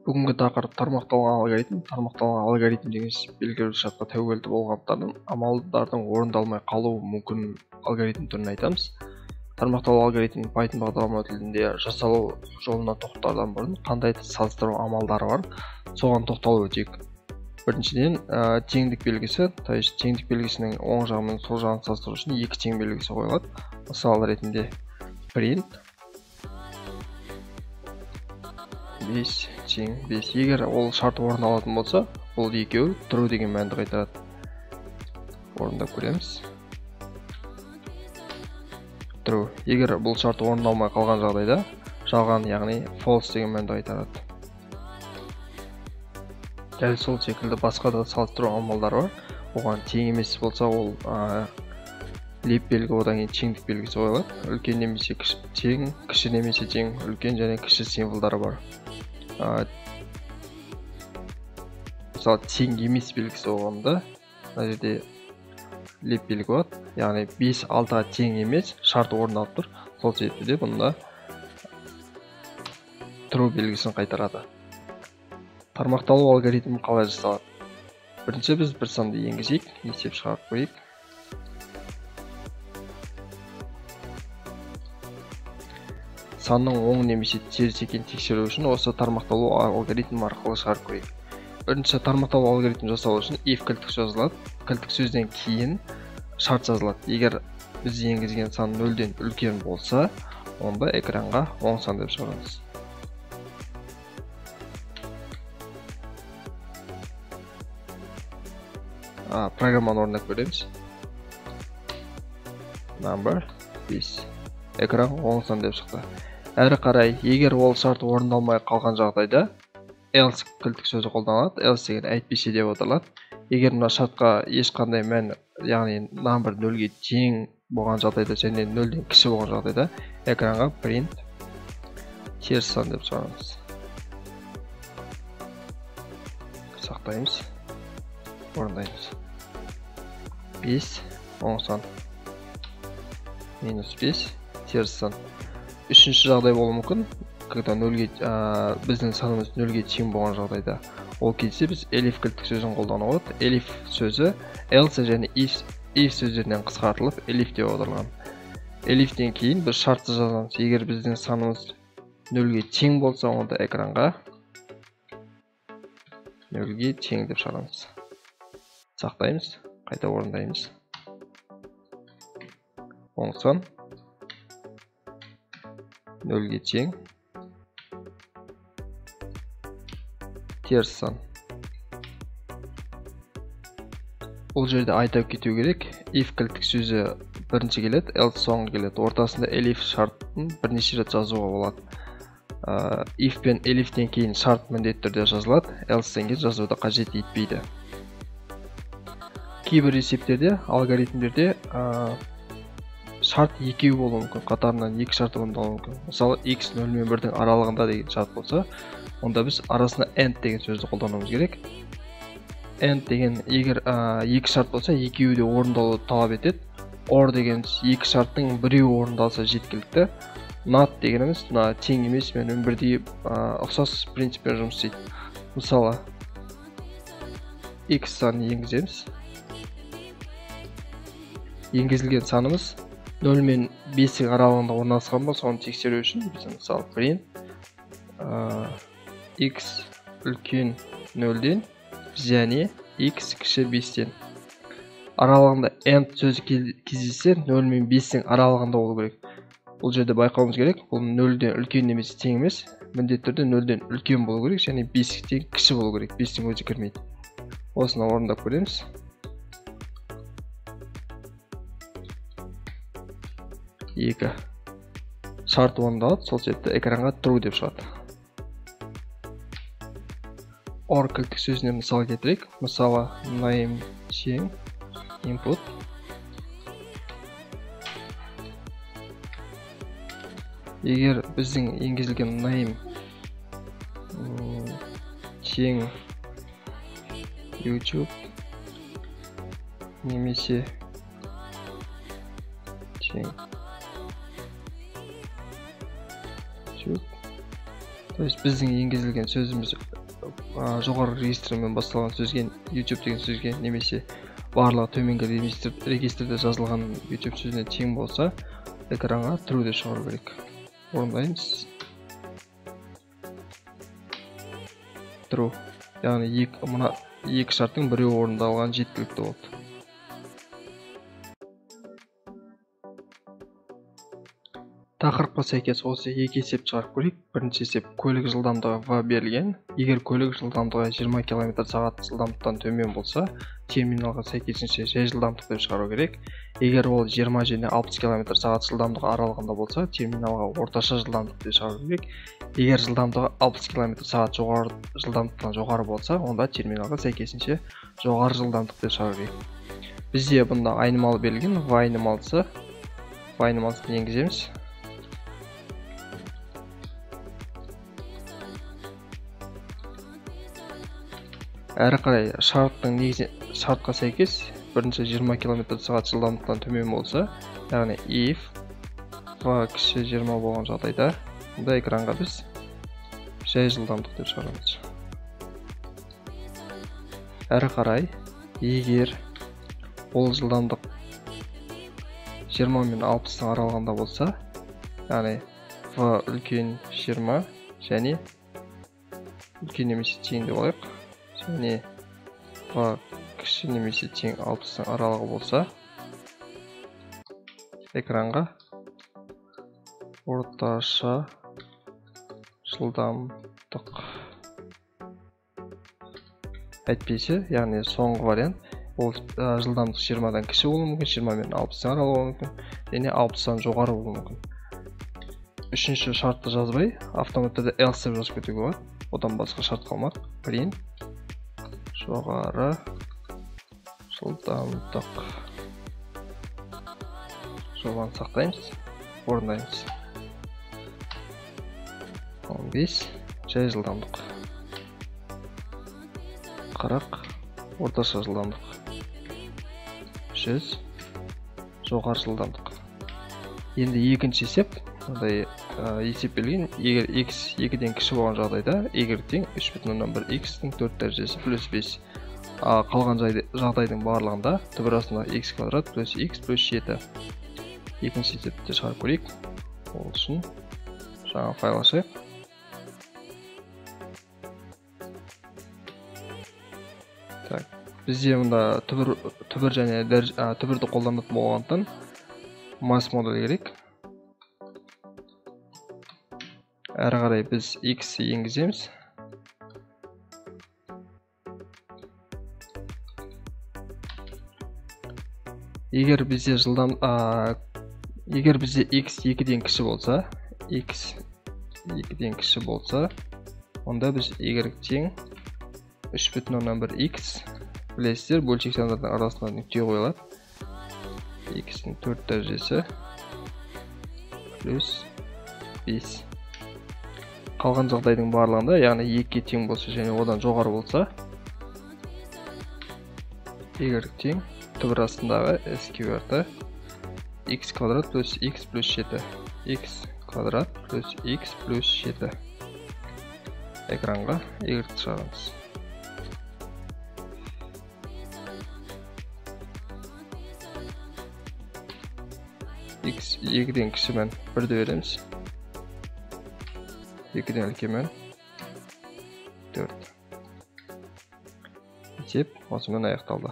Бүгінгі тақырып тармақталған алгоритм. Тармақталған алгоритм деген белгілі бір шартқа тәуелді болғандықтан амалдардың орындалмай қалуы мүмкін алгоритм түрін айтамыз. Тармақталу алгоритм Python бағдарлама тілінде жасалу жолына тоқтардан бұрын қандай салыстыру амалдары бар, соған тоқталып өтейік. Біріншіден, теңдік белгісі, то есть теңдік белгісінің оң жағы мен сол жағын салыстыру үшін екі тең белгісі қойылады. Мысал ретінде print 5 тең 5. Егер ол шарт орындалатын болса, бұл екеуі true деген мәнді қайтарады. Орындап көреміз. True. Егер бұл шарт орындалмай қалған жағдайда, жалған, яғни false деген мәнді қайтарады. Дәл сол секілді басқа да салыстыру амалдары бар. Оған тең емес болса, ол леп белгі, одан кейін теңдік белгісі қойылады. Үлкен немесе тең, кіші немесе тең, үлкен және кіші символдары бар. Мысалы, тең емес белгісі болғанда, мына жерде леп белгі болады. Яғни 5 6-ға тең емес, шарт орындалып тұр. Сол себепті бұнда true белгісін қайтарады. Тармақталу алгоритмі қалай жасалады? Бірінші біз бір санды енгізейік, есеп шығарып қойып. Санның оң немесе теріс екенін тексеру үшін осы тармақталу алгоритмі арқылы шығарып қойып. Бірінші тармақталу алгоритмін жасау үшін if кілттік жазылады. Кілттік сөзден кейін шарт жазылады. Егер біз енгізген сан 0-ден үлкен болса, онда экранға оң сан деп шығарамыз. Программаны орындап көреміз. Number 5. Экран оң сан деп шықты. Әрі қарай, егер ол шарт орындалмай қалған жағдайда else кілттік сөзі қолданылады. Else деген әйтпесе деп отырылады. Егер мына шартқа ешқандай мән, яғни number 0-ге тең болған жағдайда және 0-ден кіші болған жағдайда экранға print теріс сан деп шығарамыз. Сақтаймыз. Орындаймыз. 5 оң сан минус 5 теріс сан. Үшінші жағдай болуы мүмкін, когда біздің санымыз 0-ге тең болған жағдайда. Ол кезде біз elif кілттік сөзін қолдану болады. Elif сөзі else және if сөздерінен қысқартылып elif деп отырылған. Elifтен кейін біз шартты жазамыз. Егер біздің санымыз 0-ге тең болса, онда экранға 0-ге тең деп шығарамыз. Сақтаймыз, қайта орындаймыз. Оң сан 0-ге тең теріс сан. Бұл жерде айта кету керек, if кілттік сөзі бірінші келеді, else соңғы келеді. Ортасында elif шартын бірнеше рет жазуға болады. If пен elifтен кейін шарт міндетті түрде жазылады, else-тен кейін жазуды қажет етпейді. Кейбір есептерде, алгоритмдерде шарт екеу болуы мүмкін, қатарынан екі шарт орындалуы мүмкін. Мысалы, x 0 мен 1-дің аралығында деген шарт болса, онда біз арасына and деген сөзді қолдануымыз керек. And деген егер екі шарт болса, екеуі де орындалуды талап етеді. Or деген екі шарттың біреуі орындалса жеткілікті. Not дегеніміз тең емес мен бірдей ұқсас принциппен жұмыс істейді. Мысалы, x санын енгіземіз. Енгізілген санымыз 0 мен 5-дің аралығында орналасқан болса, оны тексеру үшін біз мысалы print x үлкен 0-ден және x кіші 5-тен. Аралығында and сөзі кездессе 0 мен 5-дің аралығында болу керек. Бұл жерде байқауымыз керек, бұл 0-ден үлкен немесе тең емес, міндетті түрде 0-ден үлкен болу керек және 5-тен кіші болу керек. 5-тің өзі кірмейді. Осыны орындап көреміз. Екі шарт орындалады, сол себепті экранға true деп шығады. Or кілттік сөзіне мысал келтірейік. Мысалы, name тең input. Егер біздің енгізілген name тең YouTube немесе тең То есть біздің енгізілген сөзіміз жоғары регистрмен басталған сөзге, YouTube деген сөзге, немесе барлығы төменгі регистрде жазылған YouTube сөзіне тең болса, экранға true деп шығару керек. Орындаймыз. True. Яғни мына екі шарттың біреуі орындалған жеткілікті болды. Тақырыпқа сәйкес осы екі есеп шығарып көрейік. Бірінші есеп көлік жылдамдығы V берілген. Егер көлік жылдамдығы 20 км/сағат жылдамдықтан төмен болса, терминалға сәйкесінше жай жылдамдық деп шығару керек. Егер ол 20 және 60 км/сағат жылдамдығы аралығында болса, терминалға орташа жылдамдық деп шығару керек. Егер жылдамдығы 60 км/сағат жылдамдықтан жоғары болса, онда терминалға сәйкесінше жоғары жылдамдық деп шығару керек. Бізде бұнда айнымалы берілген, V айнымалысын енгіземіз. Әрі қарай шартқа сәйкес бірінші 20 км/сағат жылдамдықтан төмен болса, яғни if V кіші 20 болған жағдайда, бұнда экранға біз жай жылдамдық деп шығарамыз. Әрі қарай егер ол жылдамдық 20 мен 60-тың аралығында болса, яғни V үлкен 20 және үлкен немесе тең деп алайық, және V кіші немесе тең 60-тың аралығы болса, экранға орташа жылдамдық. Әйтпесе, яғни соңғы вариант, ол жылдамдық 20-дан кіші болуы мүмкін, 20 мен 60-тың аралығы болуы мүмкін, және 60-тан жоғары болуы мүмкін. Үшінші шартты жазбай, автоматты else деп жазып кетуге болады. Одан басқа шарт қалмақ. Print жоғары жылдамдық. Жобаны сақтаймыз, орындаймыз. 15 жай жылдамдық. 40 орташа жылдамдық. 100 жоғары жылдамдық. Енді екінші есеп, есеп берілген, егер x 2-ден кіші болған жағдайда, y тең 3,1 x-тің 4 дәрежесі плюс 5. Қалған жағдайдың барлығында түбір астында x квадрат плюс x плюс 7. Екінші есепті шығарып көрейік. Ол үшін жаңа файл ашайық. Бізде мұнда түбір және түбірді қолданатын болғандықтан mass модуль керек. Әрі қарай біз x енгіземіз. Егер бізде x 2-ден кіші болса, онда біз y тең 3,1 x, білесіздер, бөлшек сандардың арасында нүкте қойылады. X-дің 4 дәрежесі плюс 5. Қалған жағдайдың барлығында, яғни 2-ге тең болса және одан жоғары болса, y тең түбір астындағы s квадраты x квадрат плюс x плюс 7. X квадрат плюс x плюс 7. Экранға y шығарамыз. X 2-ден кіші мән 1-ді береміз. 2-ден үлкен мән 4. Есеп осымен аяқталды.